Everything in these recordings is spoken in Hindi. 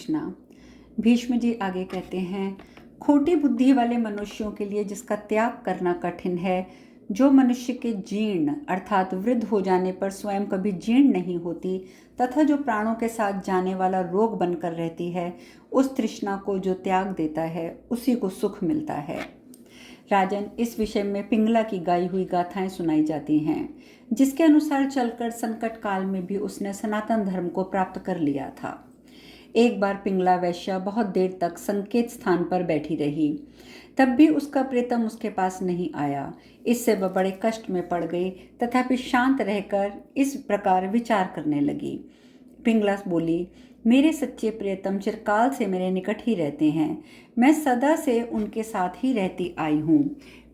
कृष्णा। भीष्म जी आगे कहते हैं, खोटी बुद्धि वाले मनुष्यों के लिए जिसका त्याग करना कठिन है, जो मनुष्य के जीर्ण अर्थात वृद्ध हो जाने पर स्वयं कभी जीर्ण नहीं होती तथा जो प्राणों के साथ जाने वाला रोग बनकर रहती है, उस तृष्णा को जो त्याग देता है उसी को सुख मिलता है। राजन, इस विषय में पिंगला की गाई हुई गाथाएं सुनाई जाती हैं, जिसके अनुसार चलकर संकट काल में भी उसने सनातन धर्म को प्राप्त कर लिया था। एक बार पिंगला वैश्या बहुत देर तक संकेत स्थान पर बैठी रही, तब भी उसका प्रीतम उसके पास नहीं आया। इससे वह बड़े कष्ट में पड़ गई, तथापि शांत रहकर इस प्रकार विचार करने लगी। पिंगला बोली, मेरे सच्चे प्रियतम चिरकाल से मेरे निकट ही रहते हैं। मैं सदा से उनके साथ ही रहती आई हूँ।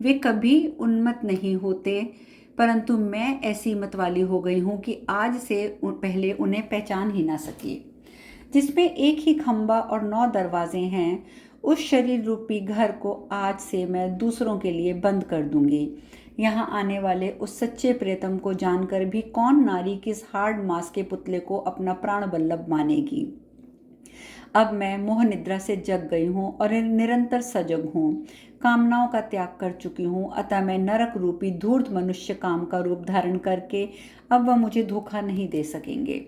वे कभी उन्मत्त नहीं होते, परंतु मैं ऐसी मत वाली हो गई हूँ कि आज से पहले उन्हें पहचान ही ना सकी। जिसमें एक ही खंबा और 9 दरवाजे हैं, उस शरीर रूपी घर को आज से मैं दूसरों के लिए बंद कर दूंगी। यहाँ आने वाले उस सच्चे प्रियतम को जानकर भी कौन नारी किस हार्ड मांस के पुतले को अपना प्राण बल्लभ मानेगी। अब मैं मोह निद्रा से जग गई हूँ और निरंतर सजग हूँ। कामनाओं का त्याग कर चुकी हूँ, अतः मैं नरक रूपी धूर्त मनुष्य काम का रूप धारण करके अब वह मुझे धोखा नहीं दे सकेंगे।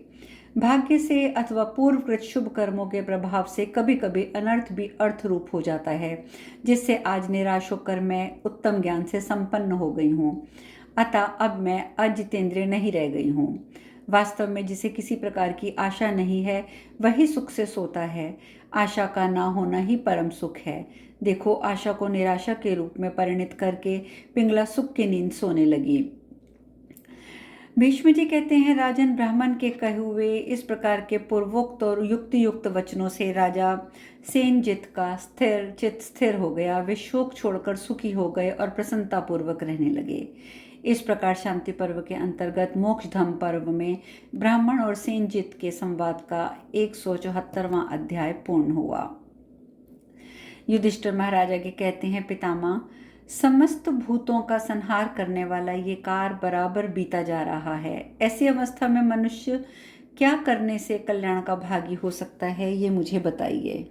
भाग्य से अथवा पूर्वकृत शुभ कर्मों के प्रभाव से कभी कभी अनर्थ भी अर्थ रूप हो जाता है, जिससे आज निराश होकर मैं उत्तम ज्ञान से संपन्न हो गई हूँ। अतः अब मैं अजितेंद्रिय नहीं रह गई हूँ। वास्तव में जिसे किसी प्रकार की आशा नहीं है, वही सुख से सोता है। आशा का ना होना ही परम सुख है। देखो, आशा को निराशा के रूप में परिणित करके पिंगला सुख की नींद सोने लगी। भीष्म जी कहते हैं, राजन, ब्राह्मण के कहे हुए इस प्रकार के पूर्वोक्त और युक्ति युक्त वचनों से राजा सेनजित का चित्त स्थिर हो गया। वे शोक छोड़कर सुखी हो गए और प्रसन्नता पूर्वक रहने लगे। इस प्रकार शांति पर्व के अंतर्गत मोक्षधाम पर्व में ब्राह्मण और सेनजित के संवाद का 174वां अध्याय पूर्ण हुआ। युधिष्ठिर महाराजा के कहते हैं, पितामह, समस्त भूतों का संहार करने वाला ये कार बराबर बीता जा रहा है। ऐसी अवस्था में मनुष्य क्या करने से कल्याण का भागी हो सकता है, ये मुझे बताइए।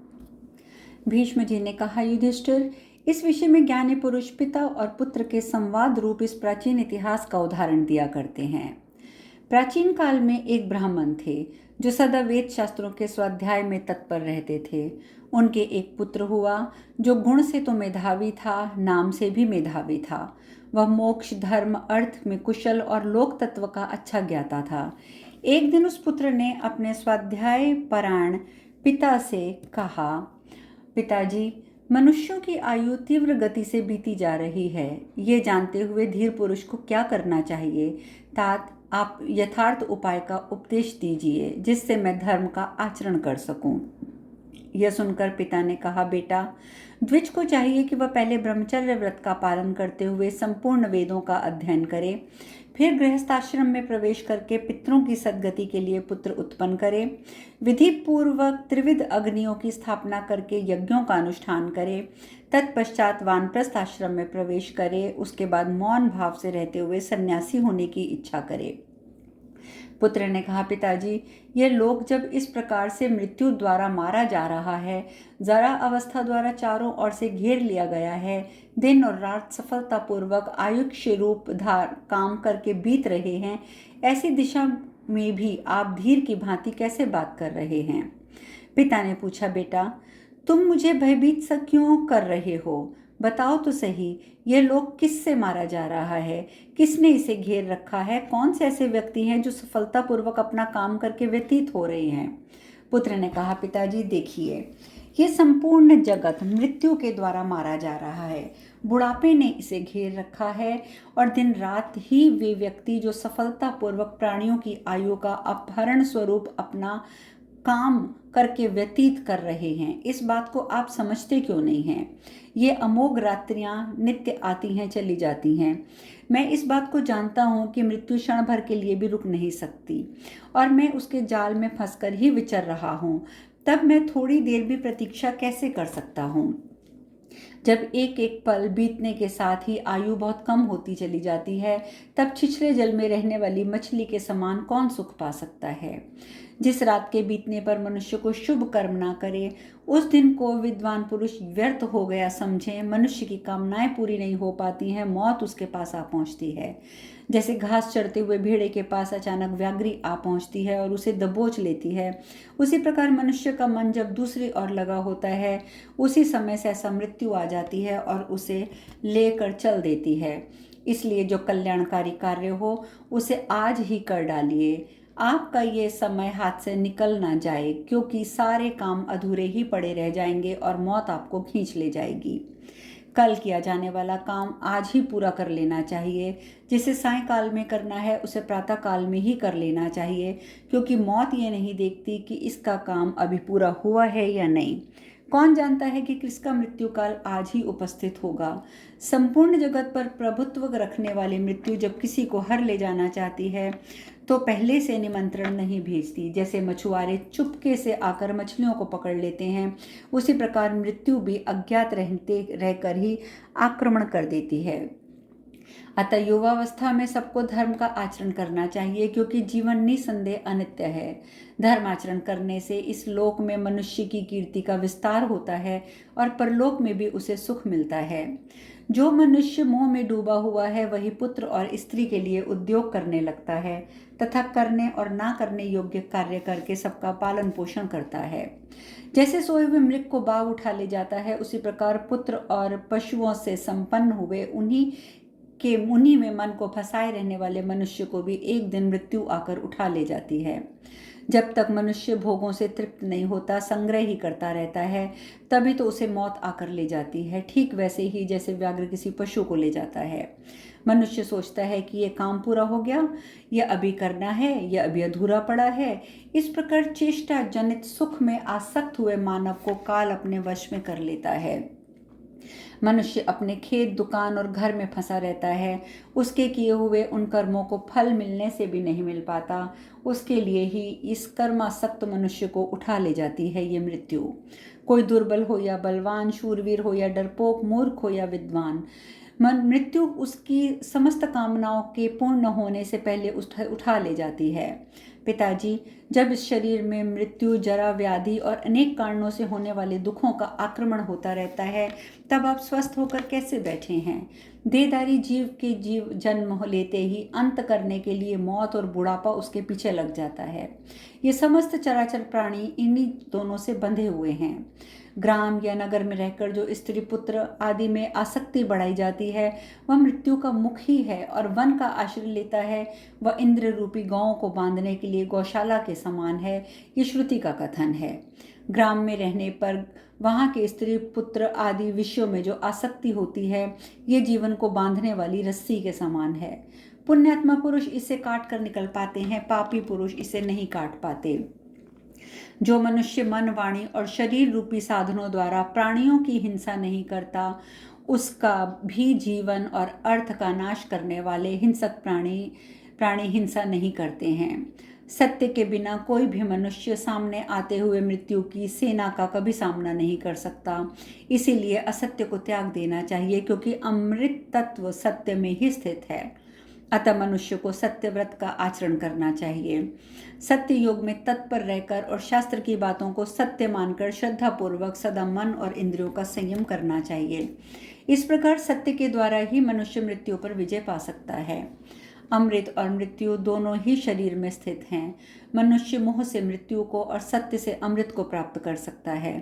भीष्म जी ने कहा, युधिष्ठिर, इस विषय में ज्ञानी पुरुष पिता और पुत्र के संवाद रूप इस प्राचीन इतिहास का उदाहरण दिया करते हैं। प्राचीन काल में एक ब्राह्मण थे जो सदा वेद शास्त्रों के स्वाध्याय में तत्पर रहते थे। उनके एक पुत्र हुआ जो गुण से तो मेधावी था, नाम से भी मेधावी था। वह मोक्ष, धर्म, अर्थ में कुशल और लोक तत्व का अच्छा ज्ञाता था। एक दिन उस पुत्र ने अपने स्वाध्याय परायण पिता से कहा, पिताजी, मनुष्यों की आयु तीव्र गति से बीती जा रही है। ये जानते हुए धीर पुरुष को क्या करना चाहिए? तात, आप यथार्थ उपाय का उपदेश दीजिए, जिससे मैं धर्म का आचरण कर सकूं। यह सुनकर पिता ने कहा, बेटा, द्विज को चाहिए कि वह पहले ब्रह्मचर्य व्रत का पालन करते हुए संपूर्ण वेदों का अध्ययन करे, फिर गृहस्थाश्रम में प्रवेश करके पितरों की सद्गति के लिए पुत्र उत्पन्न करे, विधि पूर्वक त्रिविध अग्नियों की स्थापना करके यज्ञों का अनुष्ठान करे, तत्पश्चात वानप्रस्थ आश्रम में प्रवेश करे, उसके बाद मौन भाव से रहते हुए सन्यासी होने की इच्छा करे। पुत्र ने कहा, पिताजी, ये लोग जब इस प्रकार से मृत्यु द्वारा मारा जा रहा है, जरा अवस्था द्वारा चारों ओर से घेर लिया गया है, दिन और रात सफलतापूर्वक आयुष्य रूप धार काम करके बीत रहे हैं, ऐसी दिशा में भी आप धीर की भांति कैसे बात कर रहे हैं? पिता ने पूछा, बेटा, तुम मुझे भयभीत सा क्यों कर रहे हो? बताओ तो सही, ये लोग किससे मारा जा रहा है? किसने इसे घेर रखा है? कौन से ऐसे व्यक्ति हैं जो सफलतापूर्वक अपना काम करके व्यतीत हो रहे हैं? पुत्र ने कहा, पिताजी, देखिए, ये संपूर्ण जगत मृत्यु के द्वारा मारा जा रहा है। बुढ़ापे ने इसे घेर रखा है और दिन रात ही वे व्यक्ति जो सफलतापूर्वक प्राणियों की आयु का अपहरण स्वरूप अपना काम करके व्यतीत कर रहे हैं। इस बात को आप समझते क्यों नहीं हैं? ये अमोघ रात्रियां नित्य आती हैं, चली जाती हैं। मैं इस बात को जानता हूँ कि मृत्यु क्षण भर के लिए भी रुक नहीं सकती और मैं उसके जाल में फंसकर ही विचर रहा हूँ। तब मैं थोड़ी देर भी प्रतीक्षा कैसे कर सकता हूँ? जब एक एक पल बीतने के साथ ही आयु बहुत कम होती चली जाती है, तब छिछले जल में रहने वाली मछली के समान कौन सुख पा सकता है। जिस रात के बीतने पर मनुष्य को शुभ कर्म ना करे, उस दिन को विद्वान पुरुष व्यर्थ हो गया समझे। मनुष्य की कामनाएं पूरी नहीं हो पाती हैं, मौत उसके पास आ पहुंचती है। जैसे घास चरते हुए भेड़े के पास अचानक व्याघ्री आ पहुंचती है और उसे दबोच लेती है, उसी प्रकार मनुष्य का मन जब दूसरी ओर लगा होता है, उसी समय से ऐसा मृत्यु आ जाती है और उसे लेकर चल देती है। इसलिए जो कल्याणकारी कार्य हो उसे आज ही कर डालिए। आपका ये समय हाथ से निकल ना जाए, क्योंकि सारे काम अधूरे ही पड़े रह जाएंगे और मौत आपको खींच ले जाएगी। कल किया जाने वाला काम आज ही पूरा कर लेना चाहिए। जिसे सायंकाल में करना है उसे प्रातः काल में ही कर लेना चाहिए, क्योंकि मौत ये नहीं देखती कि इसका काम अभी पूरा हुआ है या नहीं। कौन जानता है कि किसका मृत्यु काल आज ही उपस्थित होगा। संपूर्ण जगत पर प्रभुत्व रखने वाली मृत्यु जब किसी को हर ले जाना चाहती है तो पहले से निमंत्रण नहीं भेजती। जैसे मछुआरे चुपके से आकर मछलियों को पकड़ लेते हैं, उसी प्रकार मृत्यु भी अज्ञात रहकर ही आक्रमण कर देती है। अतः युवावस्था में सबको धर्म का आचरण करना चाहिए, क्योंकि जीवन निसंदेह अनित्य है। धर्म आचरण करने से इस लोक में मनुष्य की कीर्ति का विस्तार होता है और परलोक में भी उसे सुख मिलता है। जो मनुष्य मोह में डूबा हुआ है वही पुत्र और स्त्री के लिए उद्योग करने लगता है तथा करने और ना करने योग्य कार्य करके सबका पालन पोषण करता है। जैसे सोए हुए मृग को बाघ उठा ले जाता है, उसी प्रकार पुत्र और पशुओं से संपन्न हुए उन्हीं में मन को फंसाए रहने वाले मनुष्य को भी एक दिन मृत्यु आकर उठा ले जाती है। जब तक मनुष्य भोगों से तृप्त नहीं होता, संग्रह ही करता रहता है, तभी तो उसे मौत आकर ले जाती है। ठीक वैसे ही जैसे व्याघ्र किसी पशु को ले जाता है। मनुष्य सोचता है कि ये काम पूरा हो गया, यह अभी करना है, यह अभी अधूरा पड़ा है। इस प्रकार चेष्टा जनित सुख में आसक्त हुए मानव को काल अपने वश में कर लेता है। मनुष्य अपने खेत, दुकान और घर में फंसा रहता है। उसके किए हुए उन कर्मों को फल मिलने से भी नहीं मिल पाता। उसके लिए ही इस कर्मासक्त मनुष्य को उठा ले जाती है ये मृत्यु। कोई दुर्बल हो या बलवान, शूरवीर हो या डरपोक, मूर्ख हो या विद्वान, मृत्यु उसकी समस्त कामनाओं के पूर्ण होने से पहले उठा ले जाती है। पिताजी, जब इस शरीर में मृत्यु, जरा, व्याधि और अनेक कारणों से होने वाले दुखों का आक्रमण होता रहता है, तब आप स्वस्थ होकर कैसे बैठे हैं। देहधारी जीव के जन्म लेते ही अंत करने के लिए मौत और बुढ़ापा उसके पीछे लग जाता है। ये समस्त चराचर प्राणी इन्हीं दोनों से बंधे हुए हैं। ग्राम या नगर में रहकर जो स्त्री पुत्र आदि में आसक्ति बढ़ाई जाती है, वह मृत्यु का मुख ही है। और वन का आश्रय लेता है, वह इंद्र रूपी गौओं को बांधने के लिए गौशाला के समान है। ये श्रुति का कथन है। ग्राम में रहने पर वहाँ के स्त्री पुत्र आदि विषयों में जो आसक्ति होती है, ये जीवन को बांधने वाली रस्सी के समान है। पुण्यात्मा पुरुष इसे काट कर निकल पाते हैं, पापी पुरुष इसे नहीं काट पाते। जो मनुष्य मन, वाणी और शरीर रूपी साधनों द्वारा प्राणियों की हिंसा नहीं करता, उसका भी जीवन और अर्थ का नाश करने वाले हिंसक प्राणी हिंसा नहीं करते हैं। सत्य के बिना कोई भी मनुष्य सामने आते हुए मृत्यु की सेना का कभी सामना नहीं कर सकता। इसीलिए असत्य को त्याग देना चाहिए, क्योंकि अमृत तत्व सत्य में ही स्थित है। अतः मनुष्य को सत्यव्रत का आचरण करना चाहिए। सत्य योग में तत्पर रहकर और शास्त्र की बातों को सत्य मानकर श्रद्धापूर्वक सदा मन और इंद्रियों का संयम करना चाहिए। इस प्रकार सत्य के द्वारा ही मनुष्य मृत्यु पर विजय पा सकता है। अमृत और मृत्यु दोनों ही शरीर में स्थित हैं। मनुष्य मोह से मृत्यु को और सत्य से अमृत को प्राप्त कर सकता है।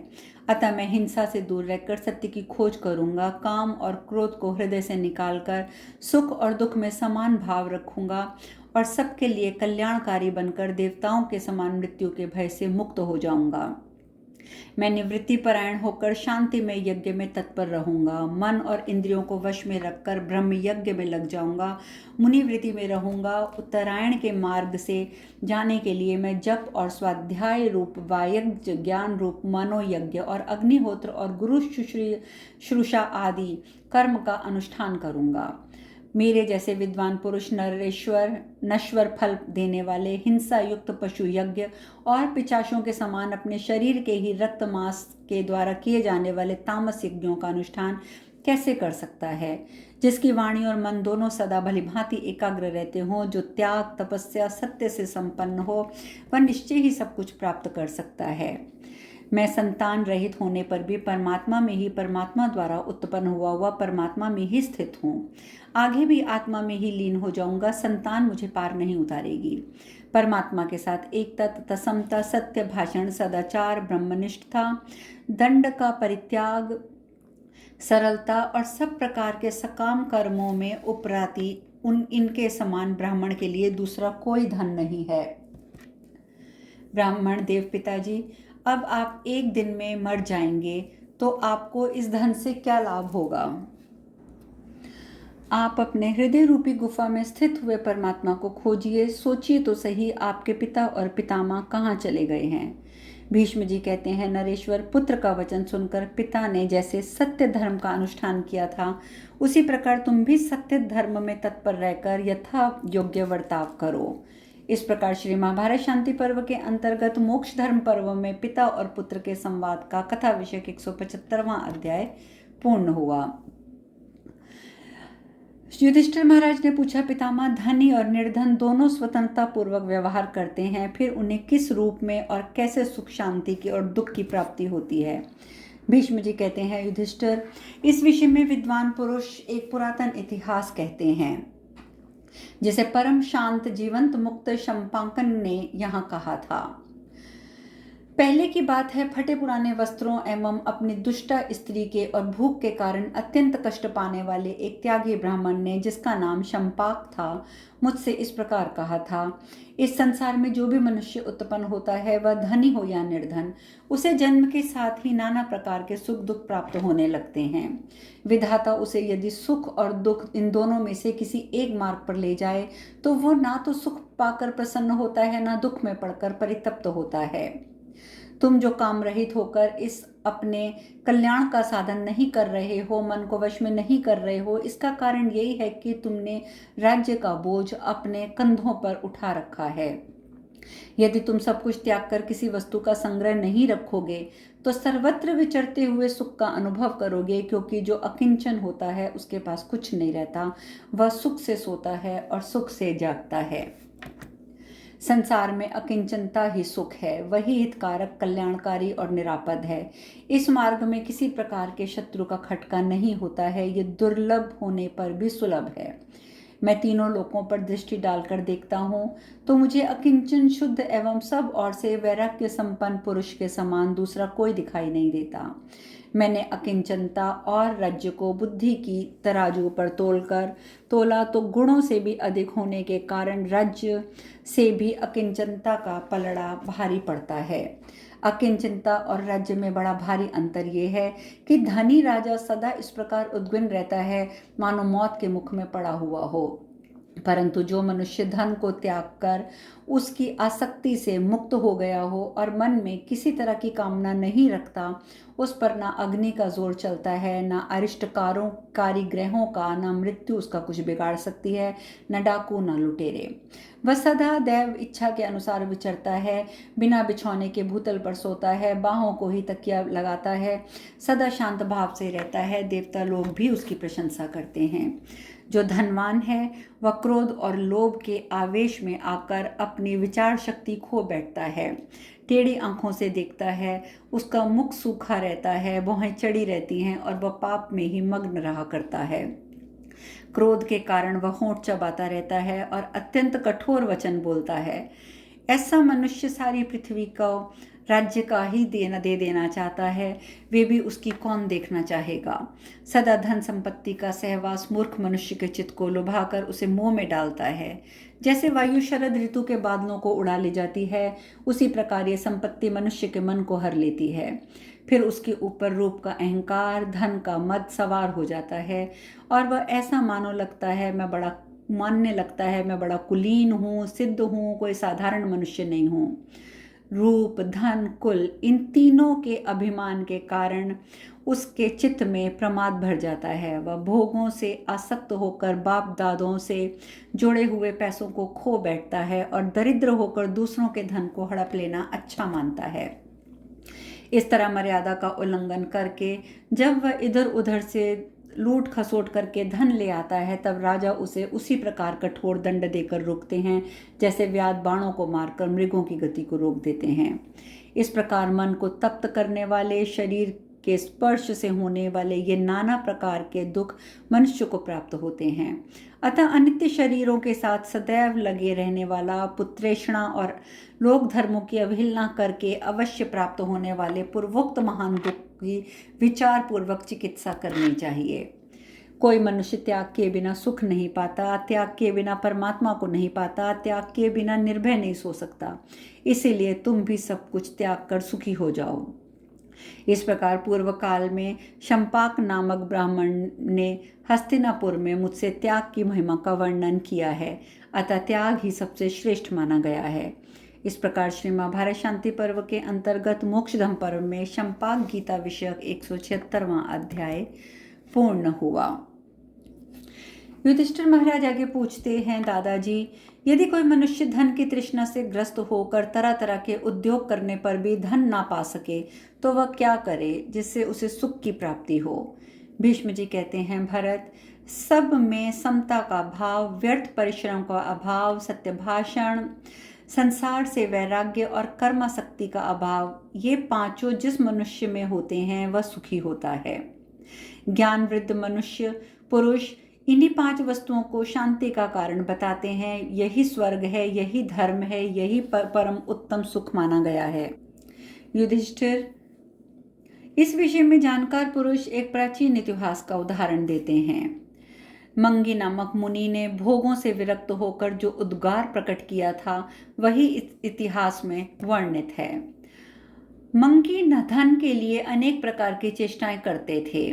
अतः मैं हिंसा से दूर रहकर सत्य की खोज करूंगा। काम और क्रोध को हृदय से निकालकर सुख और दुख में समान भाव रखूंगा और सबके लिए कल्याणकारी बनकर देवताओं के समान मृत्यु के भय से मुक्त हो जाऊंगा। मैं निवृत्ति परायण होकर शांति में यज्ञ में तत्पर रहूंगा। मन और इंद्रियों को वश में रखकर ब्रह्म यज्ञ में लग जाऊंगा। मुनिवृत्ति में रहूंगा। उत्तरायण के मार्ग से जाने के लिए मैं जप और स्वाध्याय रूप वायज्ञ, ज्ञान रूप मनोयज्ञ और अग्निहोत्र और गुरु शुश्रूषा आदि कर्म का अनुष्ठान करूंगा। मेरे जैसे विद्वान पुरुष नश्वर फल देने वाले हिंसा युक्त पशु यज्ञ और पिशाचों के समान अपने शरीर के ही रक्त मांस के द्वारा किए जाने वाले तामस यज्ञों का अनुष्ठान कैसे कर सकता है? जिसकी वाणी और मन दोनों सदा भली भांति एकाग्र रहते हों, जो त्याग तपस्या सत्य से संपन्न हो, वह निश्चय ही सब कुछ प्राप्त कर सकता है। मैं संतान रहित होने पर भी परमात्मा में ही, परमात्मा द्वारा उत्पन्न हुआ परमात्मा में ही स्थित हूँ। आगे भी आत्मा में ही लीन हो जाऊंगा। संतान मुझे पार नहीं उतारेगी। परमात्मा के साथ एकता तथा समता, सत्य भाषण, सदाचार, ब्रह्मनिष्ठता, दंड का परित्याग, सरलता और सब प्रकार के सकाम कर्मों में उपराती इनके समान ब्राह्मण के लिए दूसरा कोई धन नहीं है। ब्राह्मण देव पिताजी, अब आप एक दिन में मर जाएंगे तो आपको इस धन से क्या लाभ होगा? आप अपने हृदय रूपी गुफा में स्थित हुए परमात्मा को खोजिए। सोचिए तो सही, आपके पिता और पितामह कहाँ चले गए हैं? भीष्म जी कहते हैं, नरेश्वर, पुत्र का वचन सुनकर पिता ने जैसे सत्य धर्म का अनुष्ठान किया था, उसी प्रकार तुम भी सत्य धर्म में तत्पर रहकर यथा योग्य वर्ताव करो। इस प्रकार श्री महाभारत शांति पर्व के अंतर्गत मोक्ष धर्म पर्व में पिता और पुत्र के संवाद का कथा विषय 175वां अध्याय पूर्ण हुआ। युधिष्ठिर महाराज ने पूछा, पितामह, धनी और निर्धन दोनों स्वतंत्रता पूर्वक व्यवहार करते हैं, फिर उन्हें किस रूप में और कैसे सुख शांति की और दुख की प्राप्ति होती है? भीष्म जी कहते हैं, युधिष्ठिर, इस विषय में विद्वान पुरुष एक पुरातन इतिहास कहते हैं, जिसे परम शांत जीवंत मुक्त शंपाकन ने यहाँ कहा था। पहले की बात है, फटे पुराने वस्त्रों एवं अपनी दुष्टा स्त्री के और भूख के कारण अत्यंत कष्ट पाने वाले एक त्यागी ब्राह्मण ने, जिसका नाम शंपाक था, मुझसे इस प्रकार कहा था, इस संसार में जो भी मनुष्य उत्पन्न होता है, वह धनी हो या निर्धन, उसे जन्म के साथ ही नाना प्रकार के सुख दुख प्राप्त होने लगते हैं। विधाता उसे यदि सुख और दुख इन दोनों में से किसी एक मार्ग पर ले जाए तो वो ना तो सुख पाकर प्रसन्न होता है, ना दुख में पड़कर परितप्त होता है। तुम जो काम रहित होकर इस अपने कल्याण का साधन नहीं कर रहे हो, मन को वश में नहीं कर रहे हो, इसका कारण यही है कि तुमने राज्य का बोझ अपने कंधों पर उठा रखा है। यदि तुम सब कुछ त्याग कर किसी वस्तु का संग्रह नहीं रखोगे तो सर्वत्र विचरते हुए सुख का अनुभव करोगे, क्योंकि जो अकिंचन होता है उसके पास कुछ नहीं रहता, वह सुख से सोता है और सुख से जागता है। संसार में अकिंचनता ही सुख है, वही हितकारक, कल्याणकारी और निरापद है। इस मार्ग में किसी प्रकार के शत्रु का खटका नहीं होता है, ये दुर्लभ होने पर भी सुलभ है। मैं तीनों लोकों पर दृष्टि डालकर देखता हूँ तो मुझे अकिंचन, शुद्ध एवं सब ओर से वैराग्य संपन्न पुरुष के समान दूसरा कोई दिखाई नहीं देता। मैंने अकिंचनता और राज्य को बुद्धि की तराजू पर तोला तो गुणों से भी अधिक होने के कारण राज्य से भी अकिंचनता का पलड़ा भारी पड़ता है। अकिंचनता और राज्य में बड़ा भारी अंतर ये है कि धनी राजा सदा इस प्रकार उद्विग्न रहता है मानो मौत के मुख में पड़ा हुआ हो, परंतु जो मनुष्य धन को त्याग कर उसकी आसक्ति से मुक्त हो गया हो और मन में किसी तरह की कामना नहीं रखता, उस पर ना अग्नि का जोर चलता है, ना अरिष्टकारों कारीग्रहों का, ना मृत्यु उसका कुछ बिगाड़ सकती है, न डाकू न लुटेरे। वह सदा दैव इच्छा के अनुसार विचरता है, बिना बिछौने के भूतल पर सोता है, बाहों को ही तकिया लगाता है, सदा शांत भाव से रहता है। देवता लोग भी उसकी प्रशंसा करते हैं। जो धनवान है वह क्रोध और लोभ के आवेश में आकर अपनी विचार शक्ति खो बैठता है, टेढ़ी आंखों से देखता है, उसका मुख सूखा रहता है, भौहें चढ़ी रहती हैं और वह पाप में ही मग्न रहा करता है। क्रोध के कारण वह होंठ चबाता रहता है और अत्यंत कठोर वचन बोलता है। ऐसा मनुष्य सारी पृथ्वी को राज्य का ही दे देना चाहता है, वे भी उसकी कौन देखना चाहेगा। सदा धन संपत्ति का सहवास मूर्ख मनुष्य के चित्त को लुभाकर उसे मोह में डालता है। जैसे वायु शरद ऋतु के बादलों को उड़ा ले जाती है, उसी प्रकार ये संपत्ति मनुष्य के मन को हर लेती है। फिर उसके ऊपर रूप का अहंकार, धन का मद सवार हो जाता है और वह ऐसा मानने लगता है मैं बड़ा कुलीन हूँ, सिद्ध हूँ, कोई साधारण मनुष्य नहीं हूँ। रूप, धन, कुल, इन तीनों के अभिमान के कारण उसके चित्त में प्रमाद भर जाता है। वह भोगों से आसक्त होकर बाप दादों से जुड़े हुए पैसों को खो बैठता है और दरिद्र होकर दूसरों के धन को हड़प लेना अच्छा मानता है। इस तरह मर्यादा का उल्लंघन करके जब वह इधर उधर से लूट खसोट करके धन ले आता है, तब राजा उसे उसी प्रकार कठोर दंड देकर रोकते हैं जैसे व्याध बाणों को मारकर मृगों की गति को रोक देते हैं। इस प्रकार मन को तप्त करने वाले, शरीर के स्पर्श से होने वाले ये नाना प्रकार के दुख मनुष्य को प्राप्त होते हैं। अतः अनित्य शरीरों के साथ सदैव लगे रहने वाला, पुत्रेषणा और लोक धर्मों की अवहेलना करके अवश्य प्राप्त होने वाले पूर्वोक्त महान दुख की विचार पूर्वक चिकित्सा करनी चाहिए। कोई मनुष्य त्याग के बिना सुख नहीं पाता, त्याग के बिना परमात्मा को नहीं पाता, त्याग के बिना निर्भय नहीं सो सकता। इसीलिए तुम भी सब कुछ त्याग कर सुखी हो जाओ। इस प्रकार पूर्व काल में शंपाक नामक ब्राह्मण ने हस्तिनापुर में मुझसे त्याग की महिमा का वर्णन किया है। अतः त्याग ही सबसे श्रेष्ठ माना गया है। इस प्रकार श्री महाभारत शांति पर्व के अंतर्गत मोक्षधम पर्व में शंपाक गीता विषयक 176वां अध्याय पूर्ण हुआ। युधिष्ठिर महाराज आगे पूछते हैं, दादाजी, यदि कोई मनुष्य धन की तृष्णा से ग्रस्त होकर तरह तरह के उद्योग करने पर भी धन ना पा सके तो वह क्या करे जिससे उसे सुख की प्राप्ति हो? भीष्म जी कहते हैं, भरत, सब में समता का भाव, व्यर्थ परिश्रम का अभाव, सत्य भाषण, संसार से वैराग्य और कर्मासक्ति का अभाव, ये पांचों जिस मनुष्य में होते हैं वह सुखी होता है। ज्ञान वृद्ध मनुष्य पुरुष इन्हीं 5 वस्तुओं को शांति का कारण बताते हैं। यही स्वर्ग है, यही धर्म है, यही परम उत्तम सुख माना गया है। युधिष्ठिर, इस विषय में जानकार पुरुष एक प्राचीन इतिहास का उदाहरण देते हैं। मंगी नामक मुनि ने भोगों से विरक्त होकर जो उद्गार प्रकट किया था वही इतिहास में वर्णित है। मंगी धन के लिए अनेक प्रकार की चेष्टाएं करते थे,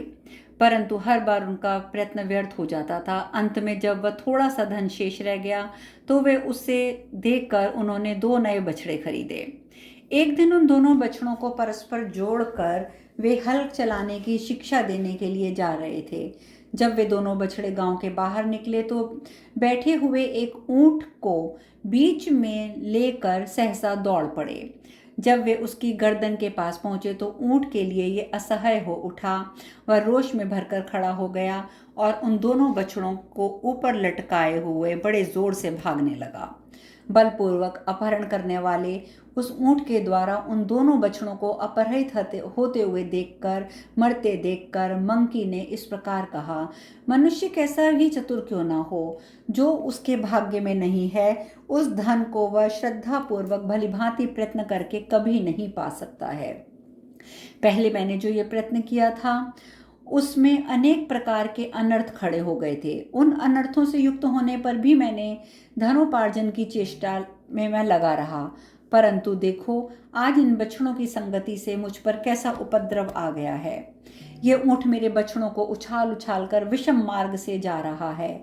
परंतु हर बार उनका प्रयत्न व्यर्थ हो जाता था। अंत में जब वह थोड़ा सा धन शेष रह गया तो वे उसे देखकर उन्होंने 2 नए बछड़े खरीदे। एक दिन उन दोनों बछड़ों को परस्पर जोड़कर वे हल चलाने की शिक्षा देने के लिए जा रहे थे। जब वे दोनों बछड़े गांव के बाहर निकले तो बैठे हुए एक ऊंट को बीच में लेकर सहसा दौड़ पड़े। जब वे उसकी गर्दन के पास पहुंचे तो ऊंट के लिए ये असह्य हो उठा। वह रोष में भरकर खड़ा हो गया और उन दोनों बछड़ों को ऊपर लटकाए हुए बड़े जोर से भागने लगा। बलपूर्वक अपहरण करने वाले उस ऊंट के द्वारा उन दोनों बछड़ों को अपहरित होते हुए मरते देखकर मंकी ने इस प्रकार कहा, मनुष्य कैसा भी चतुर क्यों ना हो, जो उसके भाग्य में नहीं है उस धन को वह श्रद्धा पूर्वक भलीभांति प्रयत्न करके कभी नहीं पा सकता है। पहले मैंने जो ये प्रयत्न किया था उसमें अनेक प्रकार के अनर्थ खड़े हो गए थे। उन अनर्थों से युक्त होने पर भी मैंने धनोपार्जन की चेष्टा में मैं लगा रहा, परंतु देखो आज इन बछड़ों की संगति से मुझ पर कैसा उपद्रव आ गया है। ये ऊंट मेरे बछड़ों को उछाल उछाल कर विषम मार्ग से जा रहा है।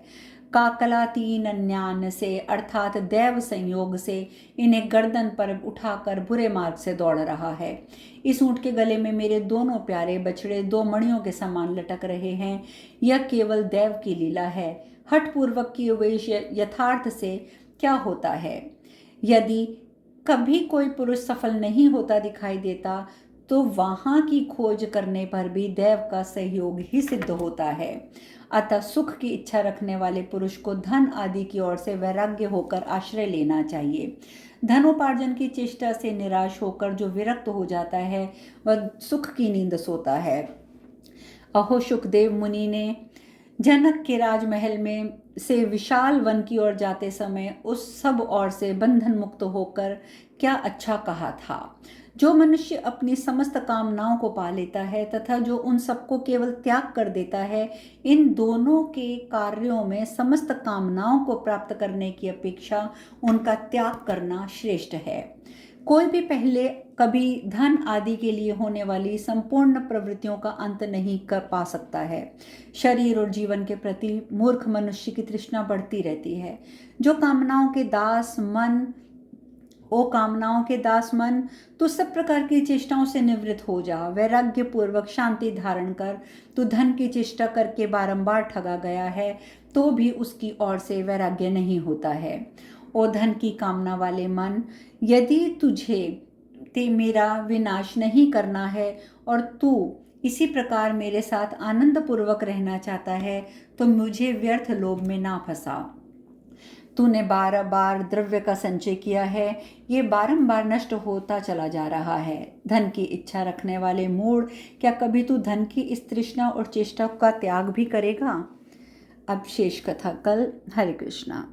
काकलातीन अन्यान से अर्थात दैव संयोग से इन्हें गर्दन पर उठाकर बुरे मार्ग से दौड़ रहा है। इस ऊंट के गले में मेरे दोनों प्यारे बछड़े 2 मणियों के समान लटक रहे हैं। यह केवल दैव की लीला है। हठपूर्वक किए हुए यथार्थ से क्या होता है? यदि कभी कोई पुरुष सफल नहीं होता दिखाई देता तो वहां की खोज करने पर भी दैव का सहयोग ही सिद्ध होता है। अतः सुख की इच्छा रखने वाले पुरुष को धन आदि की ओर से वैराग्य होकर आश्रय लेना चाहिए। धनोपार्जन की चेष्टा से निराश होकर जो विरक्त हो जाता है वह सुख की नींद सोता है। अहो सुखदेव मुनि ने जनक के राजमहल में से विशाल वन की ओर जाते समय उस सब ओर से बंधन मुक्त होकर क्या अच्छा कहा था। जो मनुष्य अपनी समस्त कामनाओं को पा लेता है तथा जो उन सबको केवल त्याग कर देता है, इन दोनों के कार्यों में समस्त कामनाओं को प्राप्त करने की अपेक्षा उनका त्याग करना श्रेष्ठ है। कोई भी पहले कभी धन आदि के लिए होने वाली संपूर्ण प्रवृत्तियों का अंत नहीं कर पा सकता है। शरीर और जीवन के प्रति मूर्ख मनुष्य की तृष्णा बढ़ती रहती है। जो कामनाओं के दास मन ओ कामनाओं के दास मन, तू सब प्रकार की चेष्टाओं से निवृत्त हो जा, वैराग्य पूर्वक शांति धारण कर। तू धन की चेष्टा करके बारंबार ठगा गया है तो भी उसकी ओर से वैराग्य नहीं होता है। ओ धन की कामना वाले मन, यदि तुझे मेरा विनाश नहीं करना है और तू इसी प्रकार मेरे साथ आनंद पूर्वक रहना चाहता है तो मुझे व्यर्थ लोभ में ना फंसा। तूने बार बार द्रव्य का संचय किया है, ये बारंबार नष्ट होता चला जा रहा है। धन की इच्छा रखने वाले मूढ़, क्या कभी तू धन की इस तृष्णा और चेष्टा का त्याग भी करेगा? अब शेष कथा कल। हरे कृष्णा।